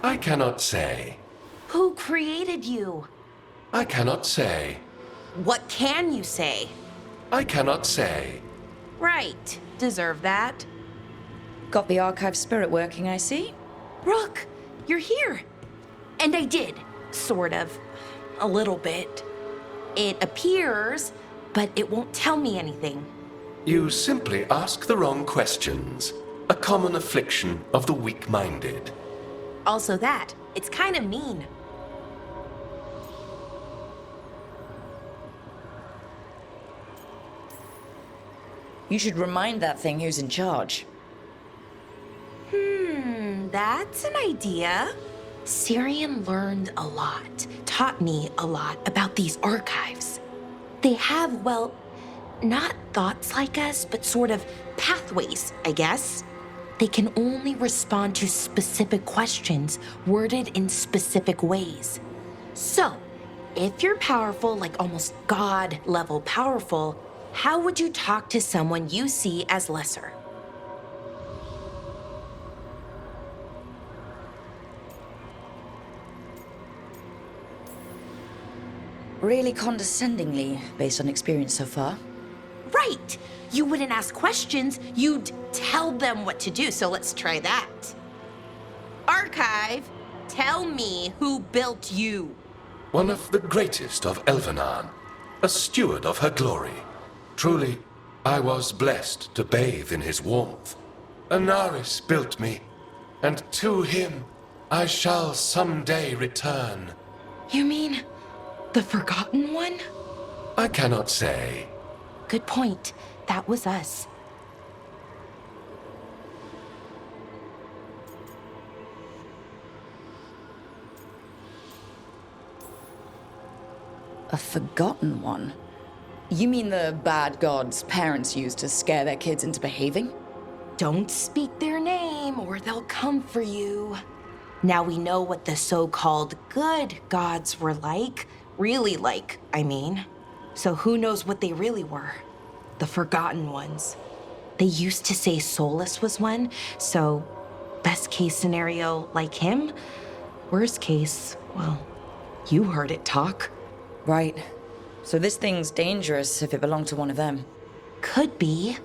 I cannot say. Who created you? I cannot say. What can you say? I cannot say. Right. Deserve that. Got the archive spirit working, I see. Rook, you're here. And I did. Sort of. A little bit. It appears, but it won't tell me anything. You simply ask the wrong questions. A common affliction of the weak-minded. Also that. It's kind of mean. You should remind that thing who's in charge. That's an idea. Syrian learned a lot, taught me a lot about these archives. They have, well, not thoughts like us, but sort of pathways, I guess. They can only respond to specific questions worded in specific ways. So, if you're powerful, like almost God-level powerful, how would you talk to someone you see as lesser? Really condescendingly, based on experience so far. Right! You wouldn't ask questions, you'd tell them what to do, so let's try that. Archive, tell me who built you. One of the greatest of Elvenan, a steward of her glory. Truly, I was blessed to bathe in his warmth. Anaris built me, and to him I shall someday return. You mean the Forgotten One? I cannot say. Good point. That was us. A forgotten one? You mean the bad gods parents used to scare their kids into behaving? Don't speak their name or they'll come for you. Now we know what the so-called good gods were like. Really like, I mean. So who knows what they really were? The Forgotten Ones. They used to say Solus was one, so best case scenario like him. Worst case, well, you heard it talk. Right. So this thing's dangerous if it belonged to one of them. Could be,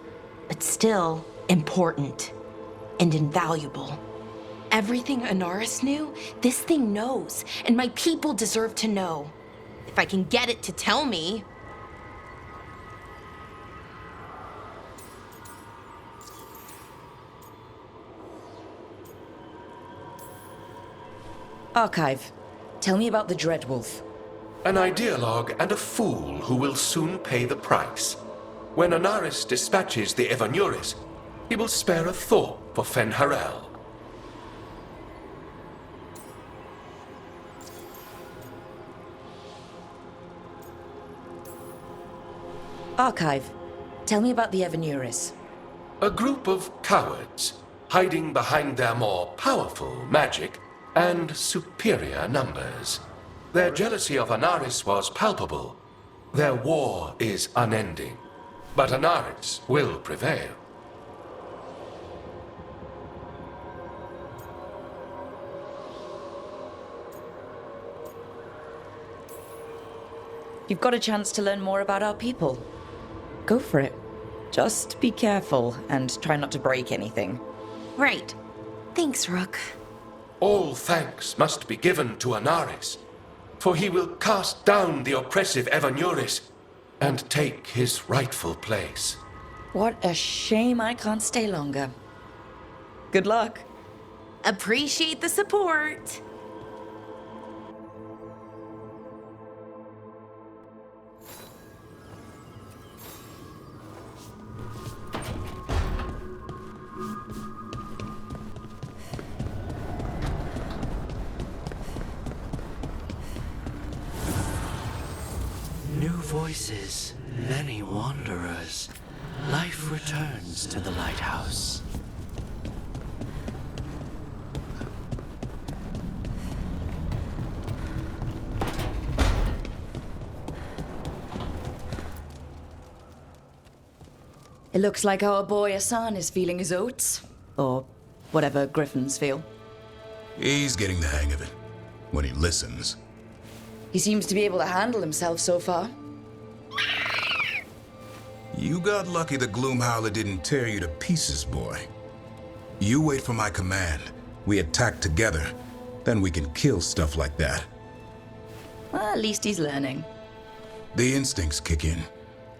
but still important and invaluable. Everything Anaris knew, this thing knows, and my people deserve to know. If I can get it to tell me. Archive, tell me about the Dreadwolf. An ideologue and a fool who will soon pay the price. When Anaris dispatches the Evanuris, he will spare a thought for Fen'Harel. Archive, tell me about the Evanuris. A group of cowards, hiding behind their more powerful magic and superior numbers. Their jealousy of Anaris was palpable. Their war is unending. But Anaris will prevail. You've got a chance to learn more about our people. Go for it. Just be careful and try not to break anything. Right. Thanks, Rook. All thanks must be given to Anaris, for he will cast down the oppressive Evanuris and take his rightful place. What a shame I can't stay longer. Good luck. Appreciate the support. New voices, many wanderers. Life returns to the lighthouse. It looks like our boy Asan is feeling his oats. Or whatever griffins feel. He's getting the hang of it. When he listens. He seems to be able to handle himself so far. You got lucky the Gloomhowler didn't tear you to pieces, boy. You wait for my command. We attack together. Then we can kill stuff like that. Well, at least he's learning. The instincts kick in.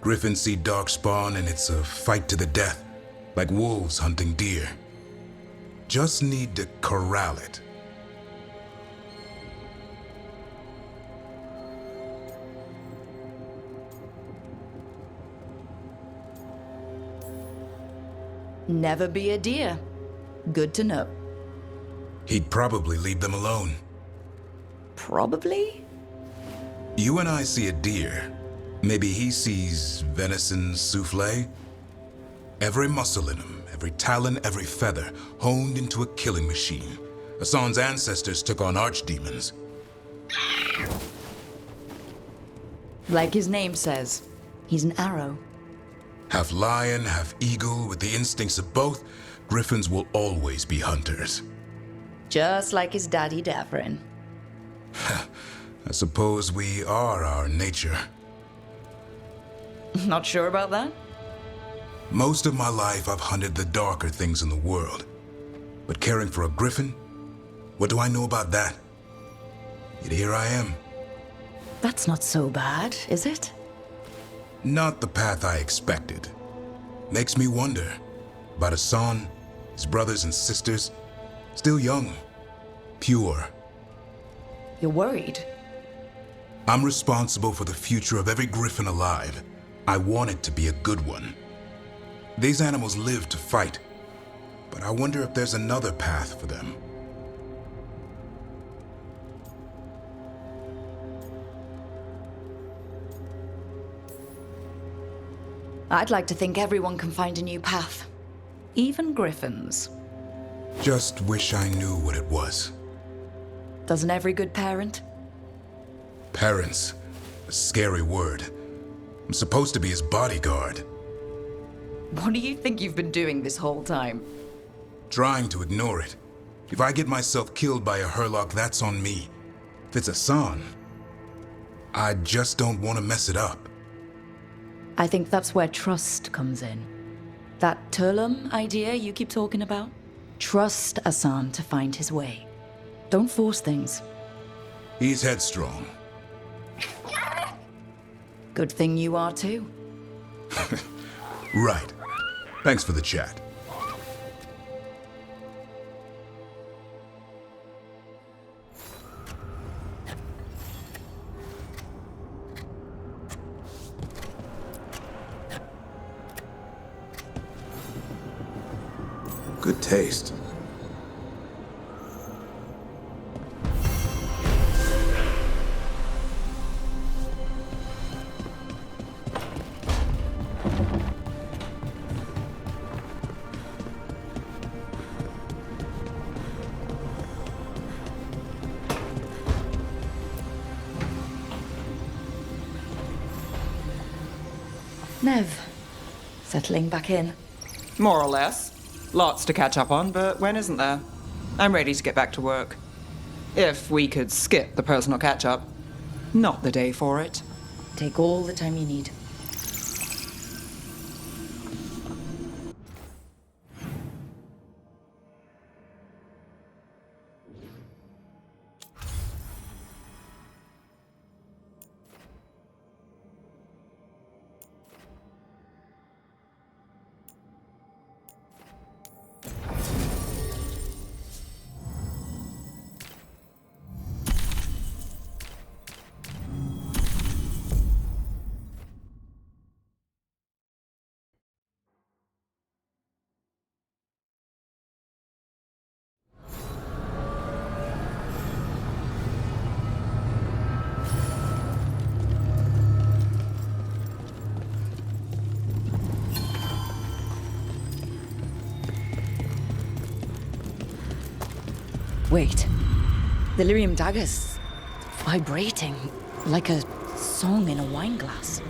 Griffins see darkspawn and it's a fight to the death. Like wolves hunting deer. Just need to corral it. Never be a deer. Good to know. He'd probably leave them alone. Probably? You and I see a deer. Maybe he sees venison souffle. Every muscle in him, every talon, every feather, honed into a killing machine. Hassan's ancestors took on archdemons. Like his name says, he's an arrow. Half lion, half eagle, with the instincts of both, griffins will always be hunters. Just like his daddy Davrin. I suppose we are our nature. Not sure about that? Most of my life I've hunted the darker things in the world. But caring for a griffin? What do I know about that? Yet here I am. That's not so bad, is it? Not the path I expected. Makes me wonder about Hassan, his brothers and sisters, still young, pure. You're worried? I'm responsible for the future of every griffin alive. I want it to be a good one. These animals live to fight, but I wonder if there's another path for them. I'd like to think everyone can find a new path. Even griffins. Just wish I knew what it was. Doesn't every good parent? Parents, a scary word. I'm supposed to be his bodyguard. What do you think you've been doing this whole time? Trying to ignore it. If I get myself killed by a Herlock, that's on me. If it's Hassan, I just don't want to mess it up. I think that's where trust comes in. That Turlum idea you keep talking about? Trust Hassan to find his way. Don't force things. He's headstrong. Good thing you are too. Right. Thanks for the chat. Good taste. Nev, settling back in. More or less. Lots to catch up on, but when isn't there? I'm ready to get back to work. If we could skip the personal catch-up. Not the day for it. Take all the time you need. Wait. The lyrium dagger's vibrating like a song in a wine glass.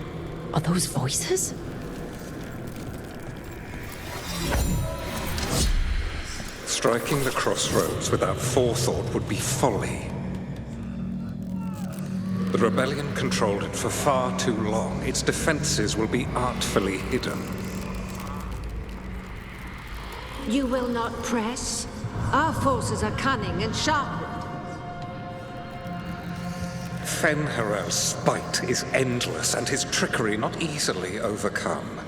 Are those voices? Striking the crossroads without forethought would be folly. The rebellion controlled it for far too long. Its defenses will be artfully hidden. You will not press? Our forces are cunning and sharpened. Fen'Harel's spite is endless and his trickery not easily overcome.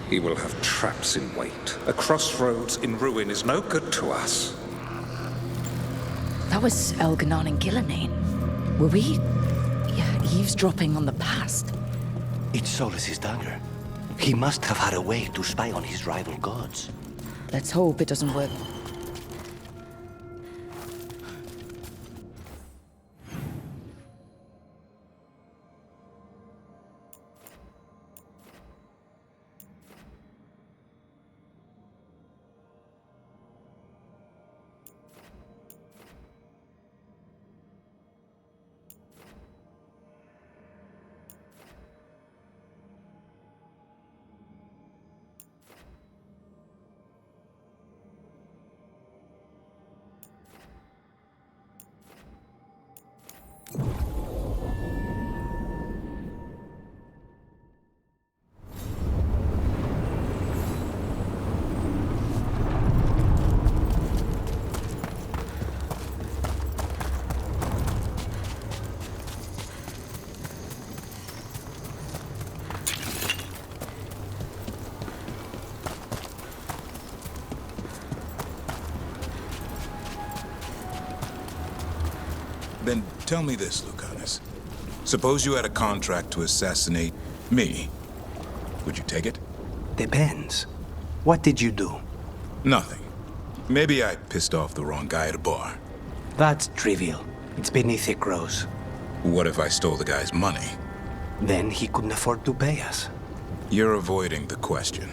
He will have traps in wait. A crossroads in ruin is no good to us. That was Elganon and Gillenane. Were we eavesdropping on the past? It's Solus's dagger. He must have had a way to spy on his rival gods. Let's hope it doesn't work. Then tell me this, Lucanus. Suppose you had a contract to assassinate me. Would you take it? Depends. What did you do? Nothing. Maybe I pissed off the wrong guy at a bar. That's trivial. It's beneath it grows. What if I stole the guy's money? Then he couldn't afford to pay us. You're avoiding the question.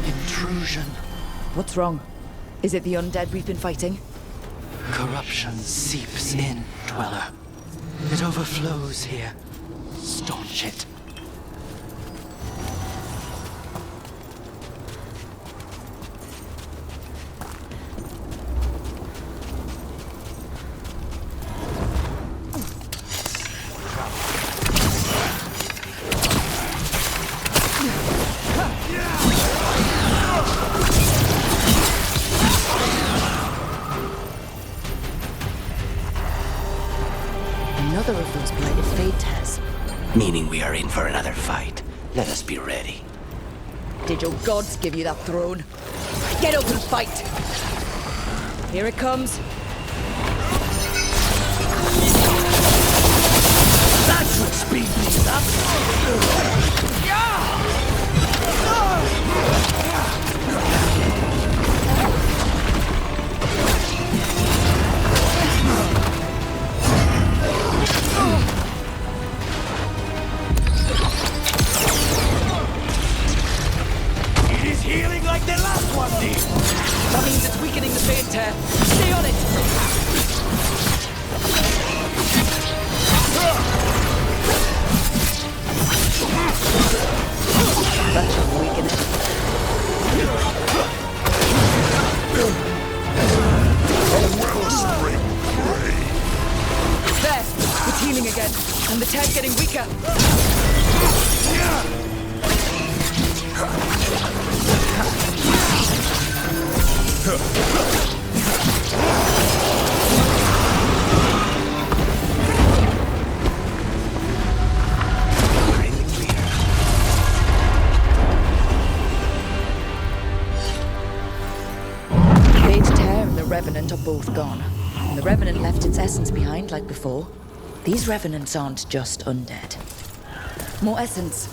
Intrusion. What's wrong? Is it the undead we've been fighting? Corruption seeps in, Dweller. It overflows here. Staunch it. Another of those blighted fate tests. Meaning we are in for another fight. Let us be ready. Did your gods give you that throne? Get up and fight! Here it comes. That should speed things up. It is healing like the last one did. That means it's weakening the fate tear. Stay on it! That should weaken it. There! It's healing again, and the tear's getting weaker. We're in the clear. Fate Tear and the Revenant are both gone. And the Revenant left its essence behind like before. These Revenants aren't just undead. More essence.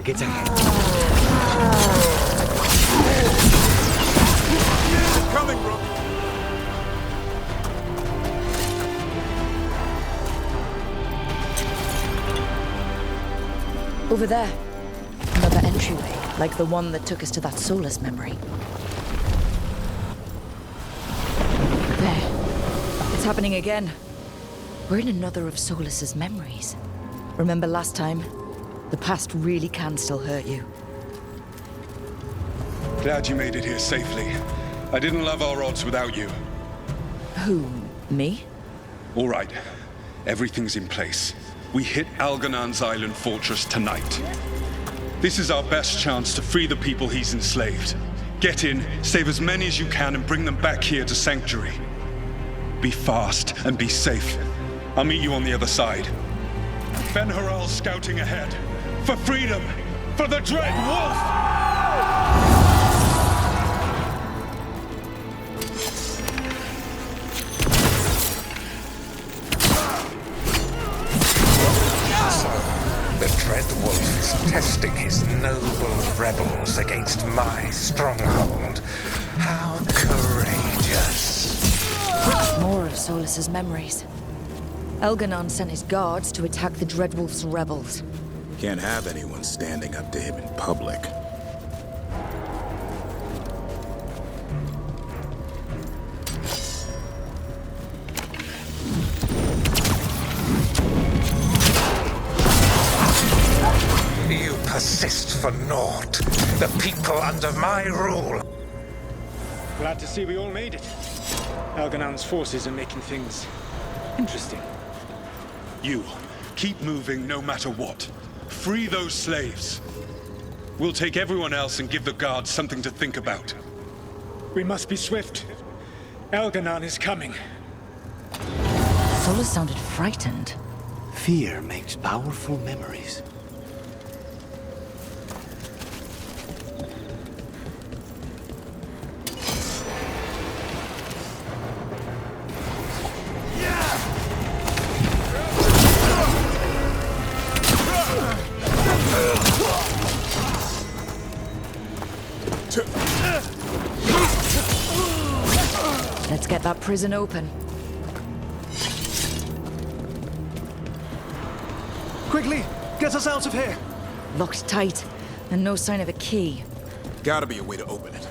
Targets ahead. Coming, Rook! Over there. Another entryway, like the one that took us to that Solus memory. There. It's happening again. We're in another of Solus's memories. Remember last time? The past really can still hurt you. Glad you made it here safely. I didn't love our odds without you. Who? Me? All right. Everything's in place. We hit Algernon's island fortress tonight. This is our best chance to free the people he's enslaved. Get in, save as many as you can, and bring them back here to Sanctuary. Be fast and be safe. I'll meet you on the other side. Ben Haral's scouting ahead. For freedom! For the Dread Wolf! The Dread Wolf is testing his noble rebels against my stronghold. How courageous. More of Solus's memories. Elganon sent his guards to attack the Dreadwolf's rebels. Can't have anyone standing up to him in public. You persist for naught. The people under my rule. Glad to see we all made it. Alganon's forces are making things interesting. You, keep moving no matter what. Free those slaves. We'll take everyone else and give the guards something to think about. We must be swift. Elganon is coming. Solus sounded frightened. Fear makes powerful memories. Let's get that prison open. Quickly, get us out of here! Locked tight, and no sign of a key. Gotta be a way to open it.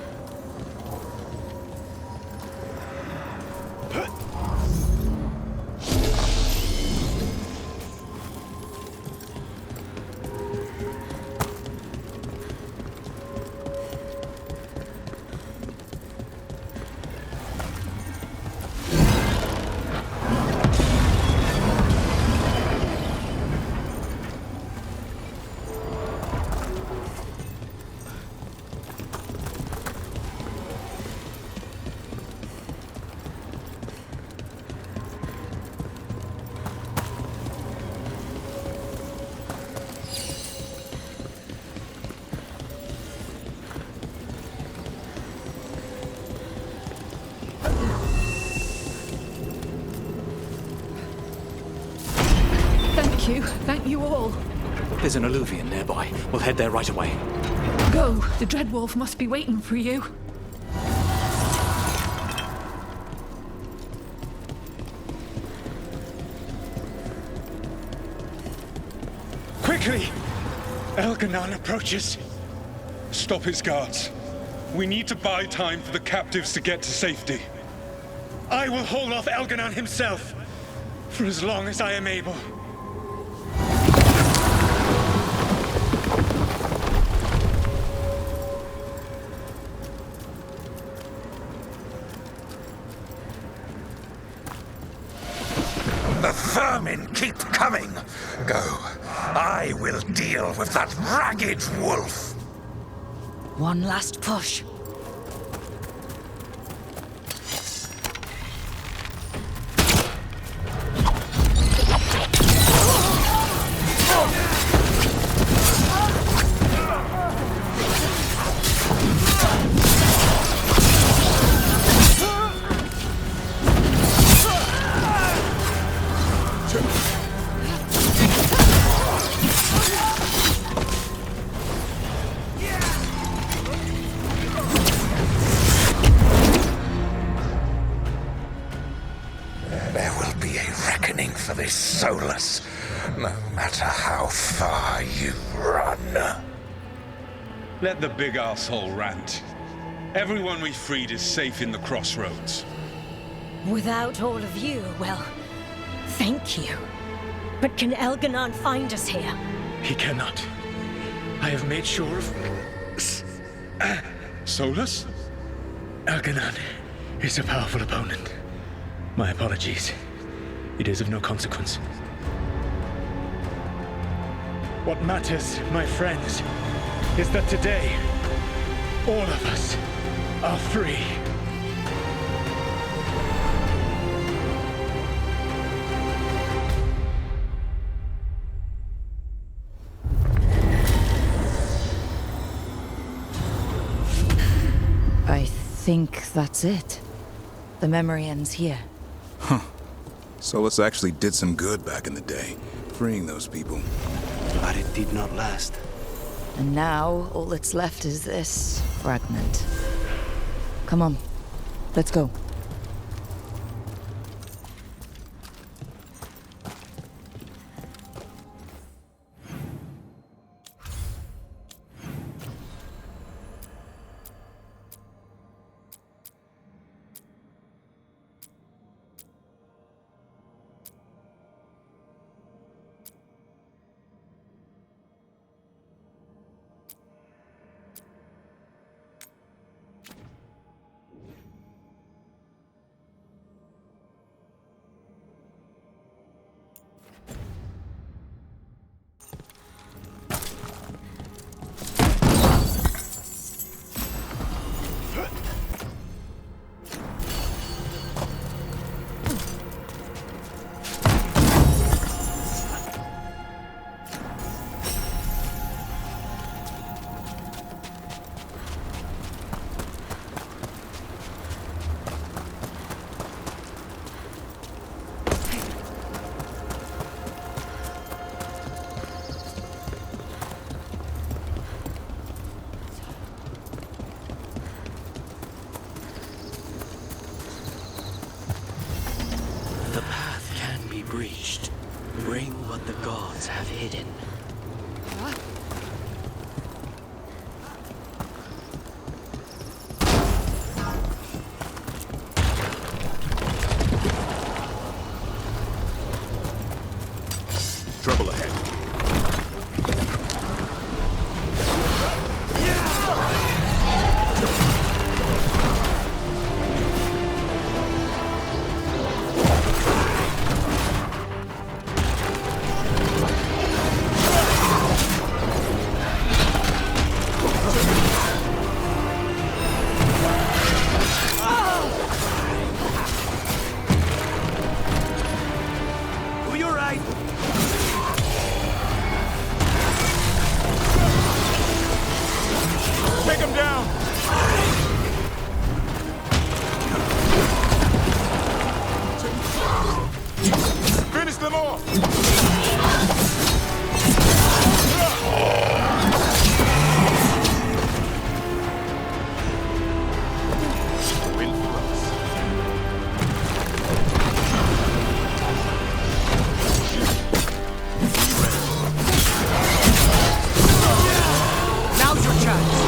Thank you all. There's an alluvion nearby. We'll head there right away. Go. The Dreadwolf must be waiting for you. Quickly! Elganon approaches. Stop his guards. We need to buy time for the captives to get to safety. I will hold off Elganon himself, for as long as I am able. The vermin keep coming. Go. I will deal with that ragged wolf. One last push. for this, Solus, no matter how far you run. Let the big arsehole rant. Everyone we freed is safe in the crossroads. Without all of you, well, thank you. But can Elganon find us here? He cannot. I have made sure of... Solus? Elganon is a powerful opponent. My apologies. It is of no consequence. What matters, my friends, is that today, all of us are free. I think that's it. The memory ends here. Huh. Solus actually did some good back in the day, freeing those people. But it did not last. And now, all that's left is this fragment. Come on, let's go. The path can be breached. Bring what the gods have hidden. Trouble ahead. Take him down! Finish them off! Now's your chance.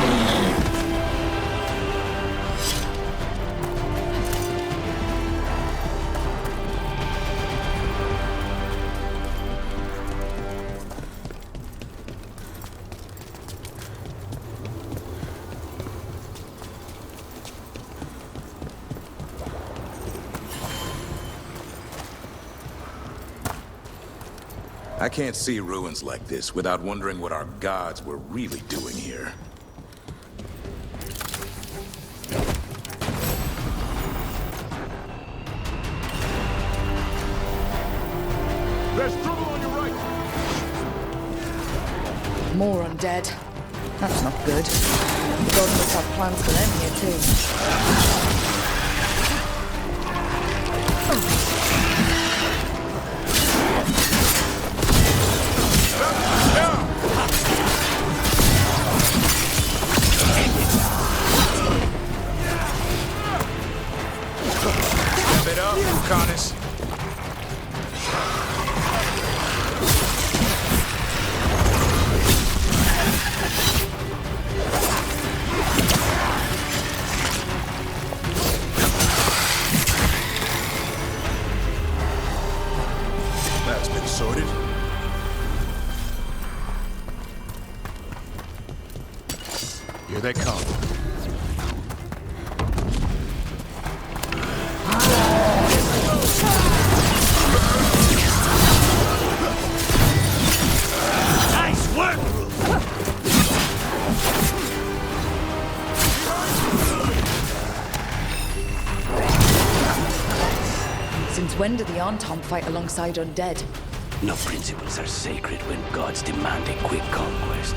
I can't see ruins like this without wondering what our gods were really doing here. There's trouble on your right! More undead. That's not good. God must have plans for them here too. Step it up, Lucanus. Here they come. Nice work! Since when do the Anton fight alongside undead? No principles are sacred when gods demand a quick conquest.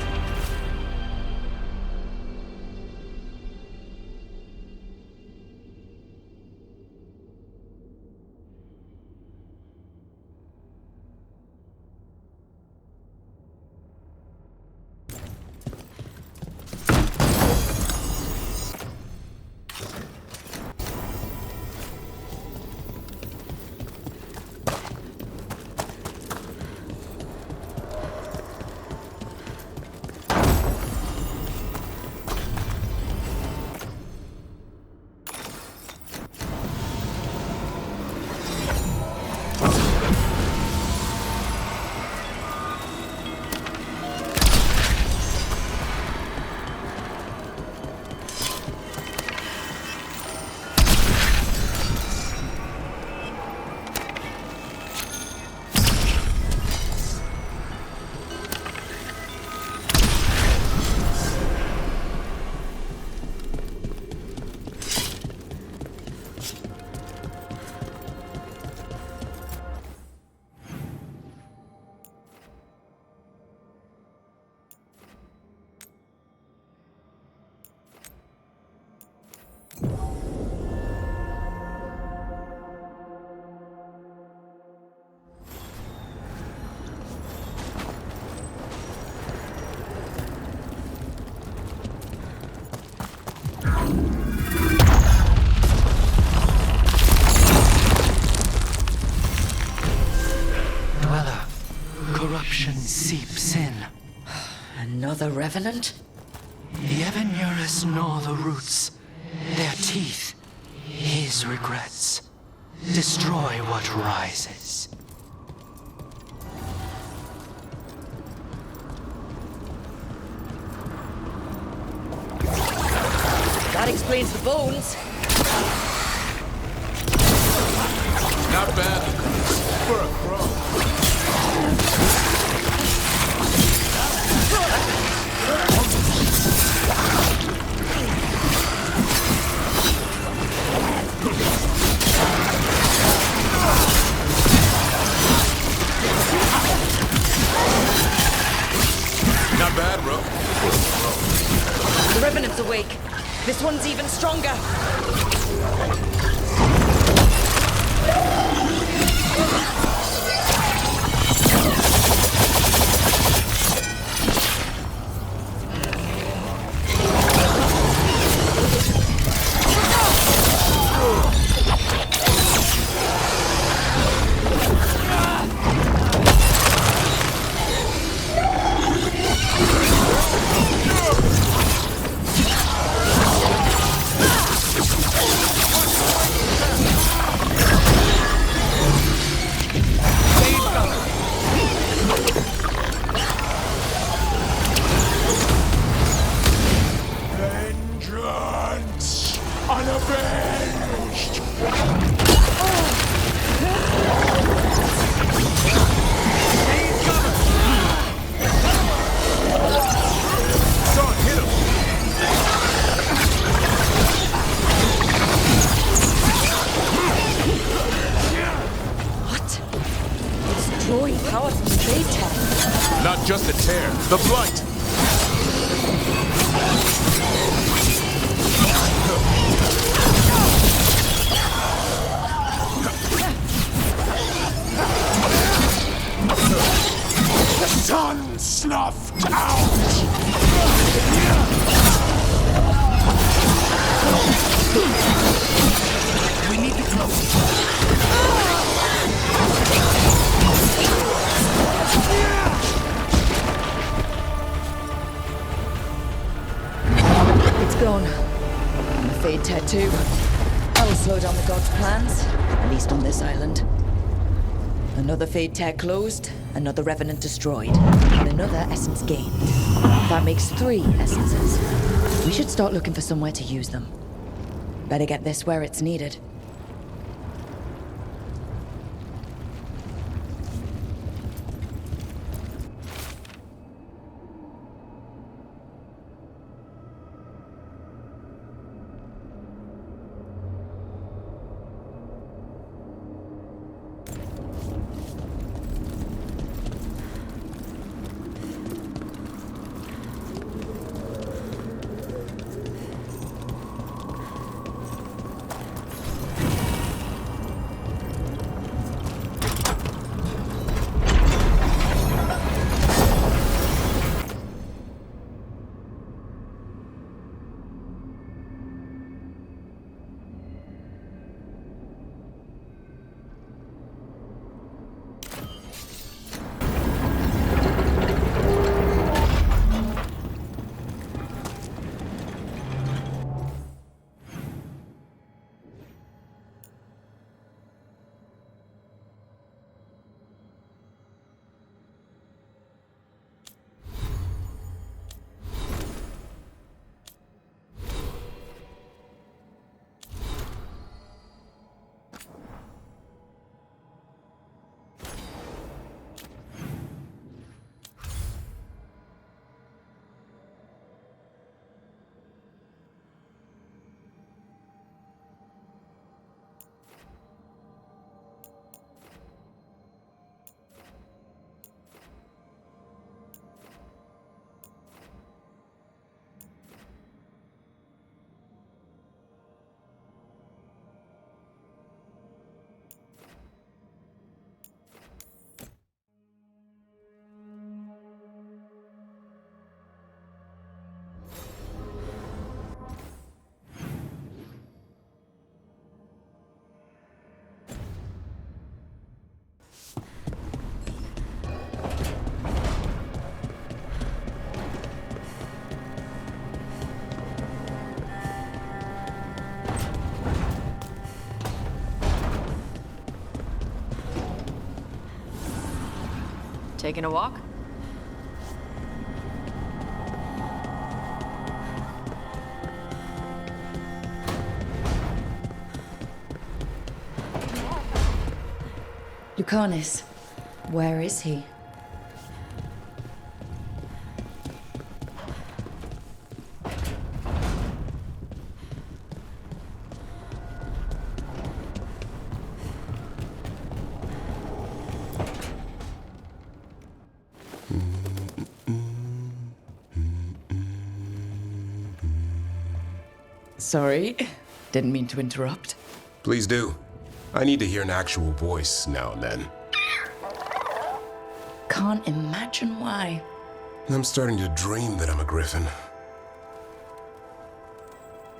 Corruption seeps in. Another revenant? The ever nearest gnaw the roots. Their teeth, his regrets. Destroy what rises. That explains the bones. Not bad. For a crow. Not bad, bro. The Revenant's awake. This one's even stronger. Not just the tear, the blight! The sun snuffed out! We need to close. It's gone. And the Fade Tattoo. That'll slow down the gods' plans, at least on this island. Another Fade Tear closed, another Revenant destroyed, and another essence gained. That makes 3 essences. We should start looking for somewhere to use them. Better get this where it's needed. Taking a walk? Lucanus, where is he? Sorry, didn't mean to interrupt. Please do. I need to hear an actual voice now and then. Can't imagine why. I'm starting to dream that I'm a griffin.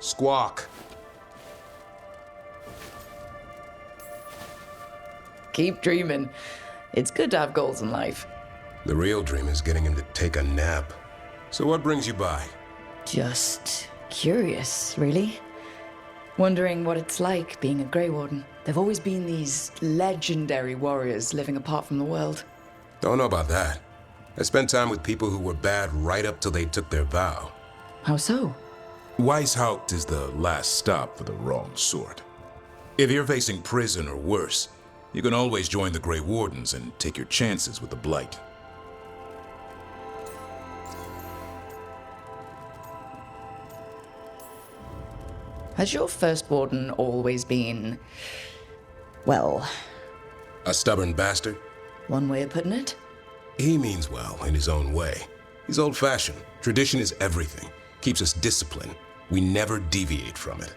Squawk. Keep dreaming. It's good to have goals in life. The real dream is getting him to take a nap. So what brings you by? Just curious, really. Wondering what it's like being a Grey Warden. There've always been these legendary warriors living apart from the world. Don't know about that. I spent time with people who were bad right up till they took their vow. How so? Weishaupt is the last stop for the wrong sort. If you're facing prison or worse, you can always join the Grey Wardens and take your chances with the Blight. Has your first warden always been, well... A stubborn bastard? One way of putting it? He means well in his own way. He's old-fashioned. Tradition is everything. Keeps us disciplined. We never deviate from it.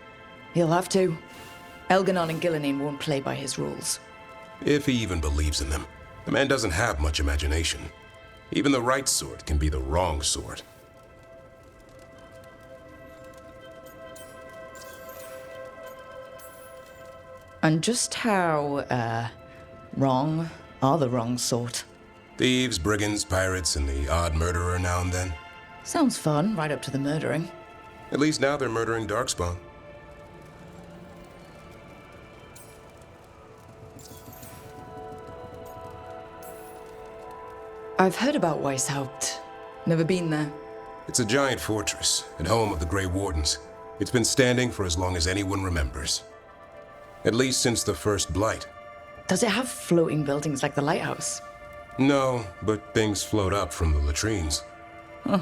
He'll have to. Elganon and Gillenane won't play by his rules. If he even believes in them. The man doesn't have much imagination. Even the right sort can be the wrong sort. And just how, wrong are the wrong sort? Thieves, brigands, pirates, and the odd murderer now and then. Sounds fun, right up to the murdering. At least now they're murdering Darkspawn. I've heard about Weishaupt. Never been there. It's a giant fortress and home of the Grey Wardens. It's been standing for as long as anyone remembers. At least since the first Blight. Does it have floating buildings like the lighthouse? No, but things float up from the latrines. Huh.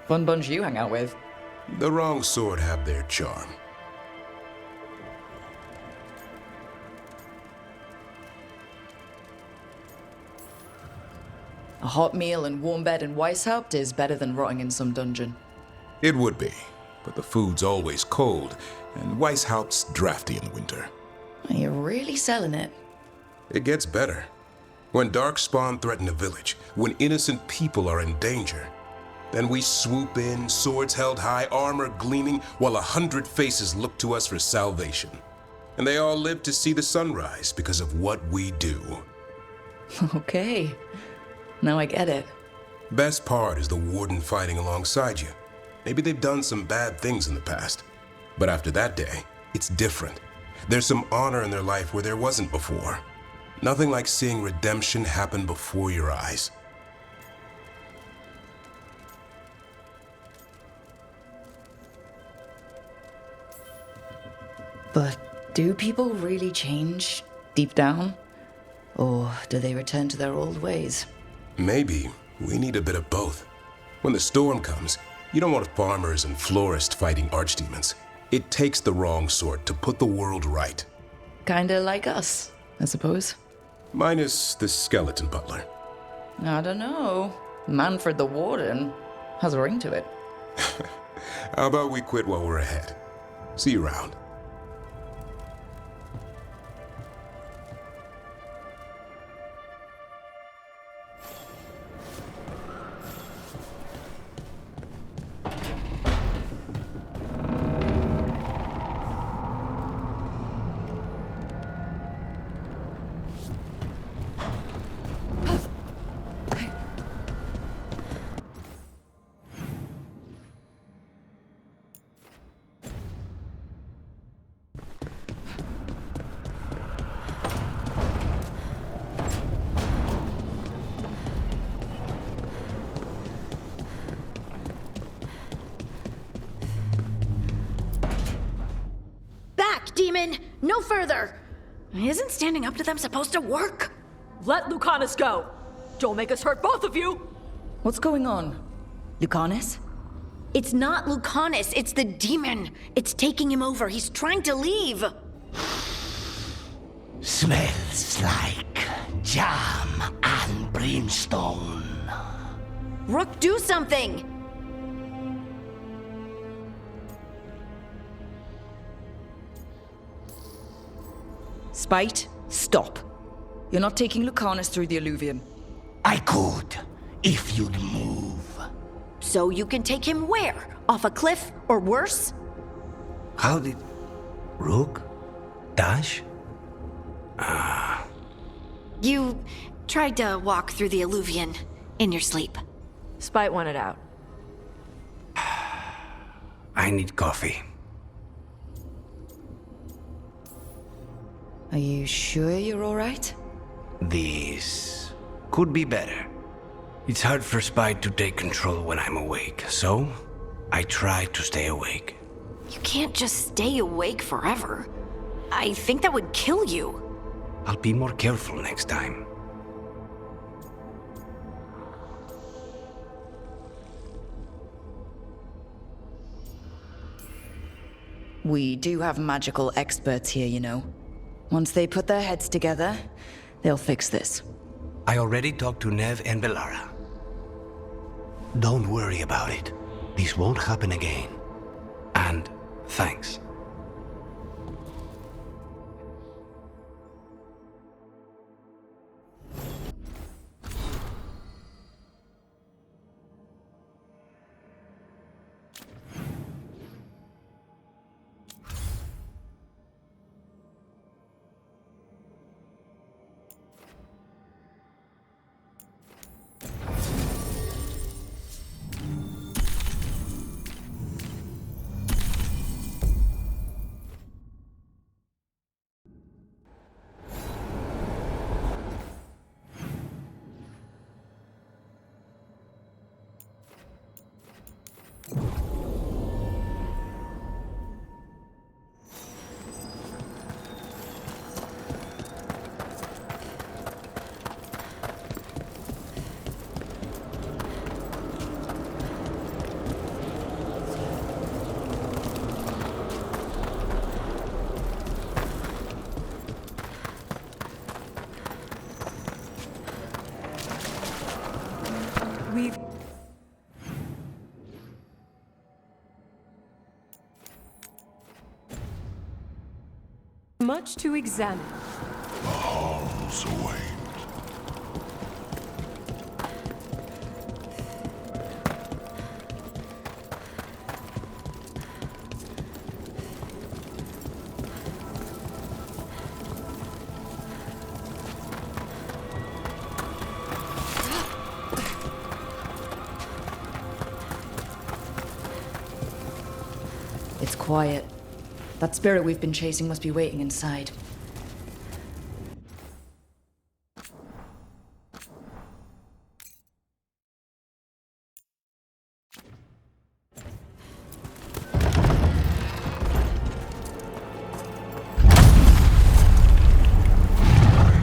Fun bunch you hang out with. The wrong sort have their charm. A hot meal and warm bed in Weishaupt is better than rotting in some dungeon. It would be, but the food's always cold, and Weishaupt's drafty in the winter. You're really selling it. It gets better. When Darkspawn threaten a village, when innocent people are in danger, then we swoop in, swords held high, armor gleaming, while 100 faces look to us for salvation. And they all live to see the sunrise because of what we do. Okay. Now I get it. Best part is the Warden fighting alongside you. Maybe they've done some bad things in the past. But after that day, it's different. There's some honor in their life where there wasn't before. Nothing like seeing redemption happen before your eyes. But do people really change deep down? Or do they return to their old ways? Maybe we need a bit of both. When the storm comes, you don't want farmers and florists fighting archdemons. It takes the wrong sort to put the world right. Kinda like us, I suppose. Minus the skeleton butler. I don't know. Manfred the Warden has a ring to it. How about we quit while we're ahead? See you around. Demon! No further! Isn't standing up to them supposed to work? Let Lucanus go! Don't make us hurt both of you! What's going on? Lucanus? It's not Lucanus, it's the demon! It's taking him over, he's trying to leave! Smells like jam and brimstone. Rook, do something! Spite, stop. You're not taking Lucanus through the alluvium. I could, if you'd move. So you can take him where? Off a cliff, or worse? How did... Rook? Dash? You tried to walk through the alluvium in your sleep. Spite wanted out. I need coffee. Are you sure you're all right? This could be better. It's hard for Spite to take control when I'm awake, so I try to stay awake. You can't just stay awake forever. I think that would kill you. I'll be more careful next time. We do have magical experts here, you know. Once they put their heads together, they'll fix this. I already talked to Nev and Bellara. Don't worry about it. This won't happen again. And thanks. much to examine. The halls await. It's quiet. That spirit we've been chasing must be waiting inside.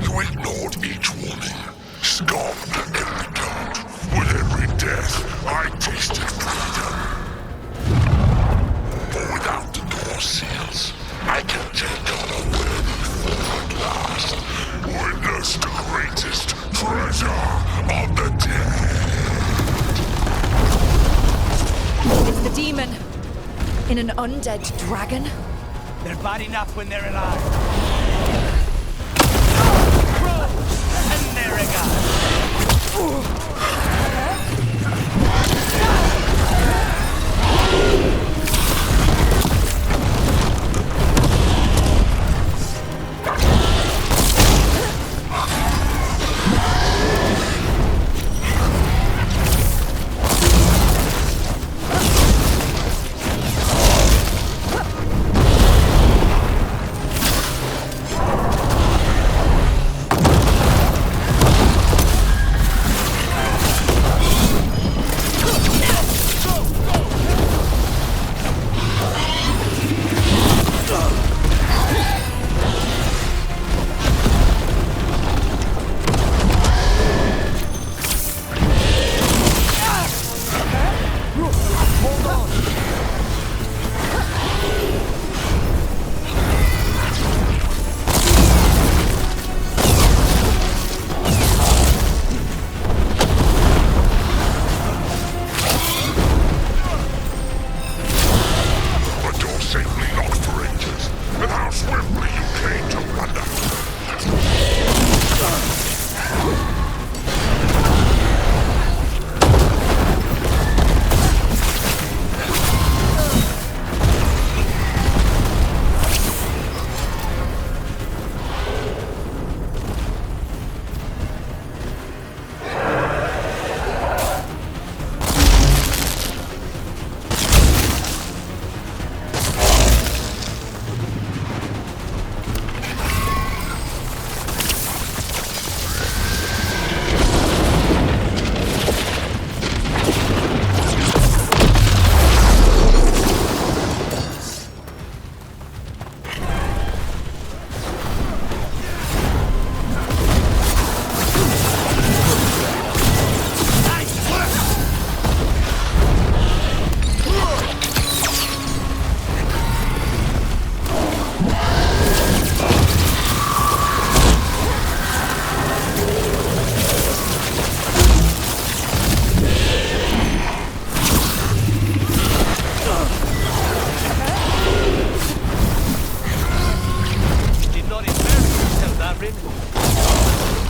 You ignored each warning, scoffed every taunt. With every death, I tasted freedom. For without the door seals, I can take unworthy form at last. Witness the greatest treasure of the dead. It's the demon. In an undead dragon? They're bad enough when they're alive. And there we go.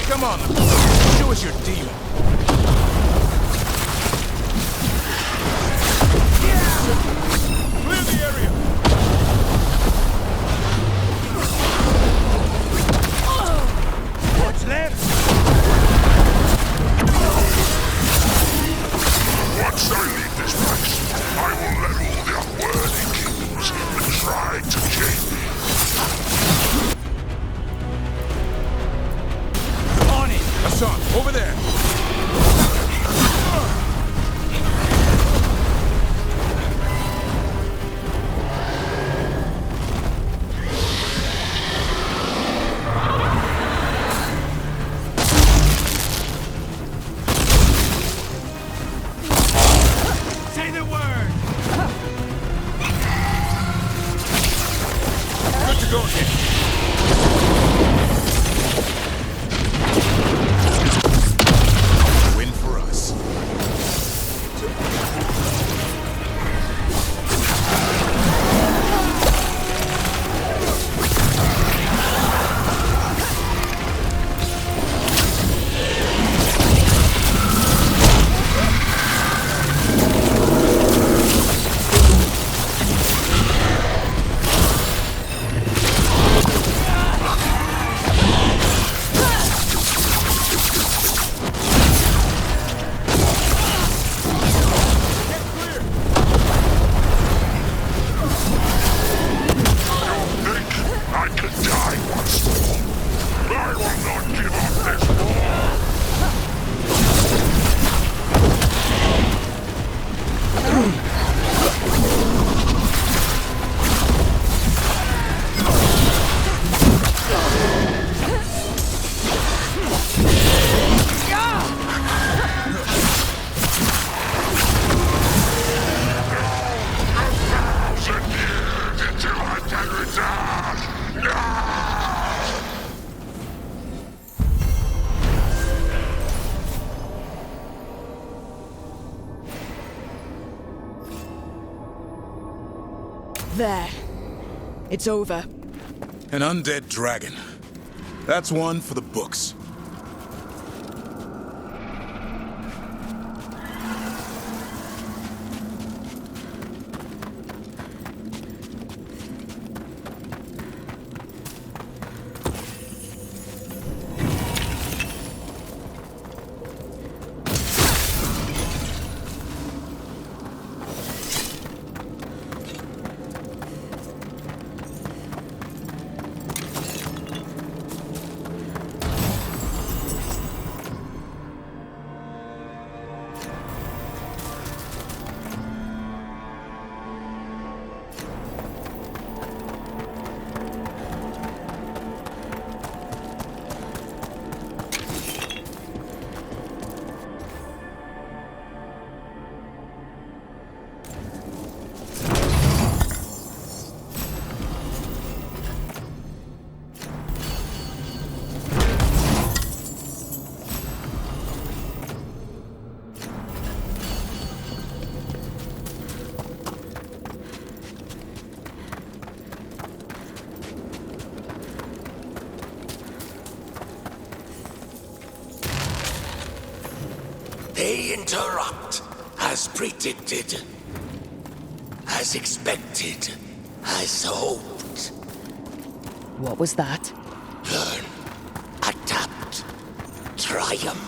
Come on, show us your demon. Clear the area. What's left? Once I leave this place, I will let all the unworthy kingdoms that try to chain me. On it! Hassan, over there! Say the word! Good to go again. Win for us. return! No! There. It's over. An undead dragon. That's one for the books. They interrupt, as predicted, as expected, as hoped. What was that? Learn, adapt, triumph.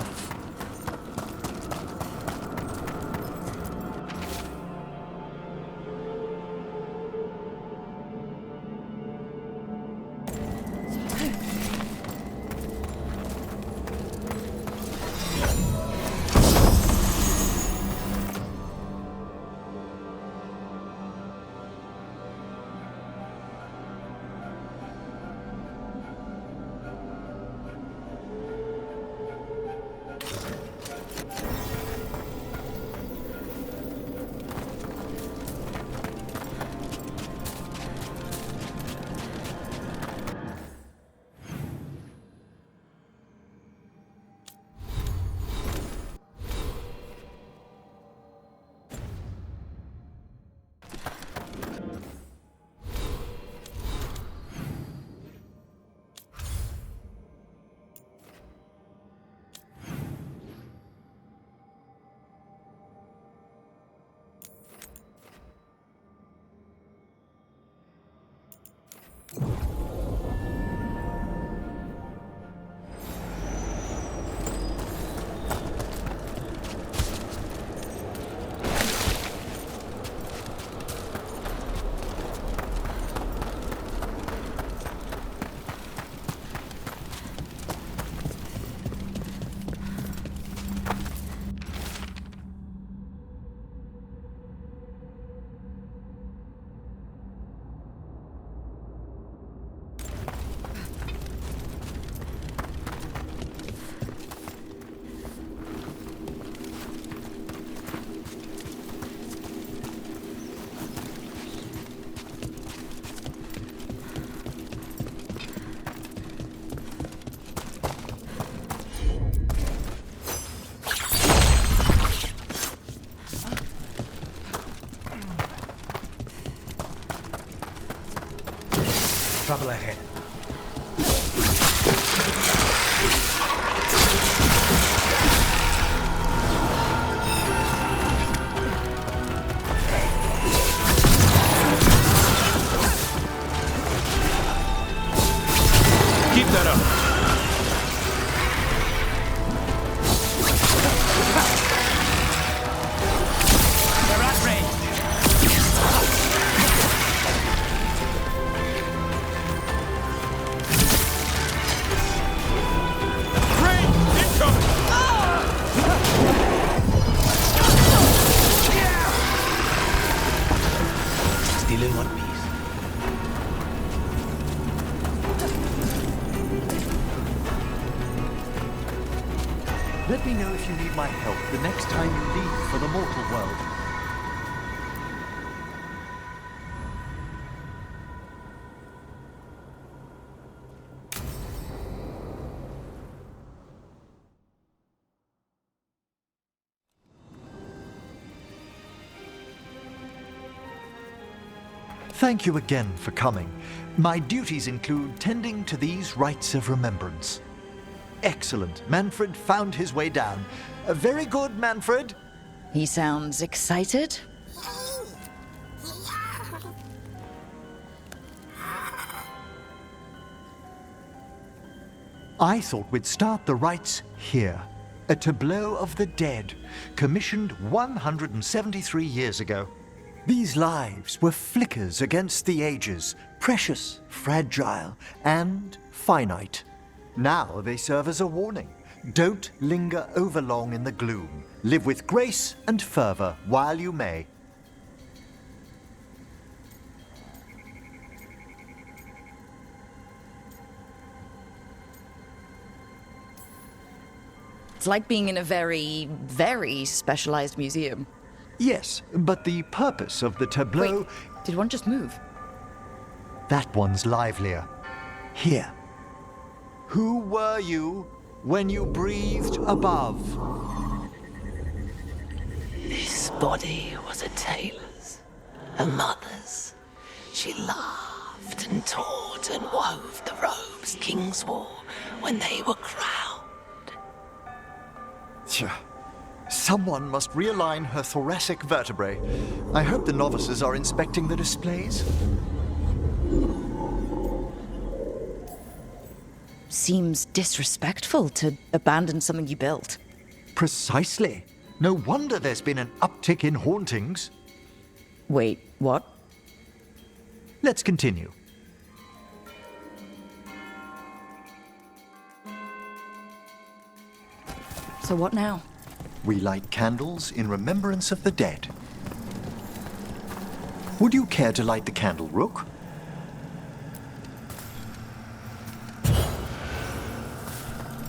Trouble ahead. Keep that up. They're at range. Still in one piece. Let me know if you need my help the next time you leave for the mortal world. Thank you again for coming. My duties include tending to these rites of remembrance. Excellent. Manfred found his way down. Very good, Manfred. He sounds excited. I thought we'd start the rites here. A tableau of the dead, commissioned 173 years ago. These lives were flickers against the ages, precious, fragile, and finite. Now they serve as a warning. Don't linger overlong in the gloom. Live with grace and fervor while you may. It's like being in a very, very specialized museum. Yes, but the purpose of the tableau... Wait, did one just move? That one's livelier. Here. Who were you when you breathed above? This body was a tailor's, a mother's. She laughed and taught and wove the robes kings wore when they were crowned. Someone must realign her thoracic vertebrae. I hope the novices are inspecting the displays. Seems disrespectful to abandon something you built. Precisely. No wonder there's been an uptick in hauntings. Wait, what? Let's continue. So what now? We light candles in remembrance of the dead. Would you care to light the candle, Rook?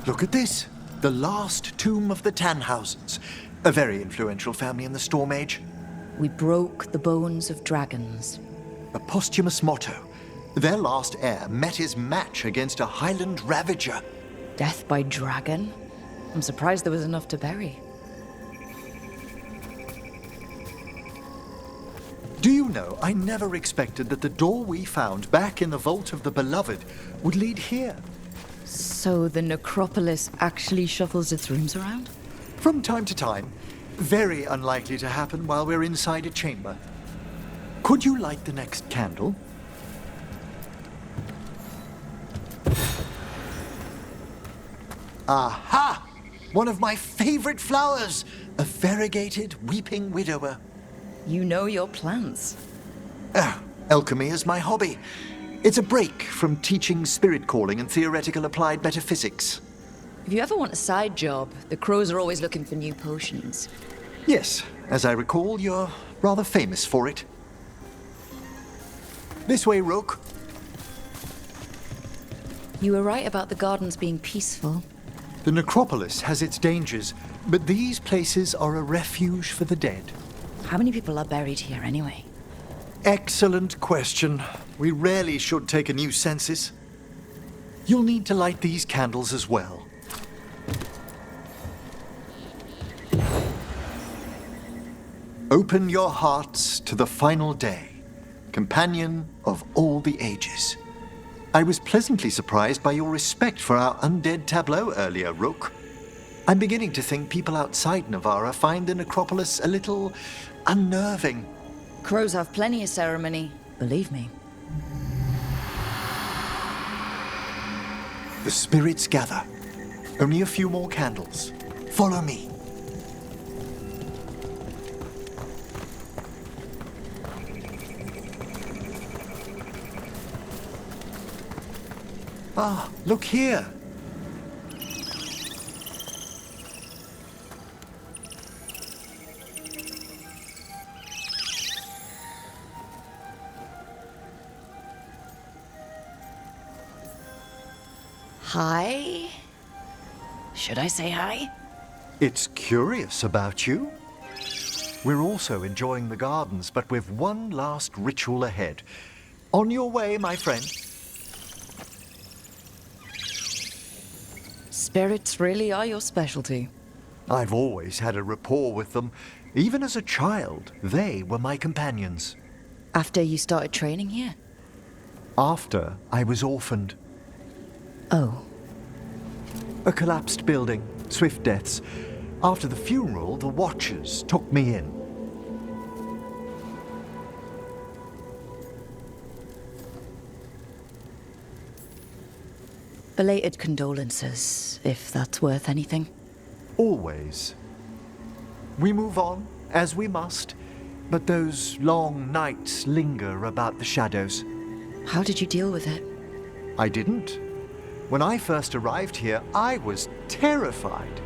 Look at this. The last tomb of the Tannhausens. A very influential family in the Storm Age. We broke the bones of dragons. A posthumous motto. Their last heir met his match against a Highland Ravager. Death by dragon? I'm surprised there was enough to bury. Do you know, I never expected that the door we found back in the Vault of the Beloved would lead here. So the necropolis actually shuffles its rooms around? From time to time. Very unlikely to happen while we're inside a chamber. Could you light the next candle? Aha! One of my favorite flowers! A variegated weeping widower. You know your plants. Alchemy is my hobby. It's a break from teaching spirit calling and theoretical applied metaphysics. If you ever want a side job, the crows are always looking for new potions. Yes, as I recall, you're rather famous for it. This way, Rook. You were right about the gardens being peaceful. The necropolis has its dangers, but these places are a refuge for the dead. How many people are buried here anyway? Excellent question. We rarely should take a new census. You'll need to light these candles as well. Open your hearts to the final day, companion of all the ages. I was pleasantly surprised by your respect for our undead tableau earlier, Rook. I'm beginning to think people outside Navarra find the necropolis a little unnerving. Crows have plenty of ceremony, believe me. The spirits gather. Only a few more candles. Follow me. Ah, look here. Hi? Should I say hi? It's curious about you. We're also enjoying the gardens, but with one last ritual ahead. On your way, my friend. Spirits really are your specialty. I've always had a rapport with them. Even as a child, they were my companions. After you started training here? After I was orphaned. Oh. A collapsed building, swift deaths. After the funeral, the Watchers took me in. Belated condolences, if that's worth anything. Always. We move on, as we must, but those long nights linger about the shadows. How did you deal with it? I didn't. When I first arrived here, I was terrified.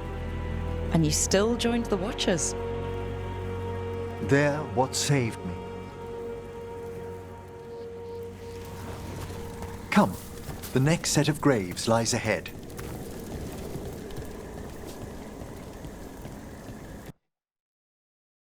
And you still joined the Watchers? They're what saved me. Come, the next set of graves lies ahead.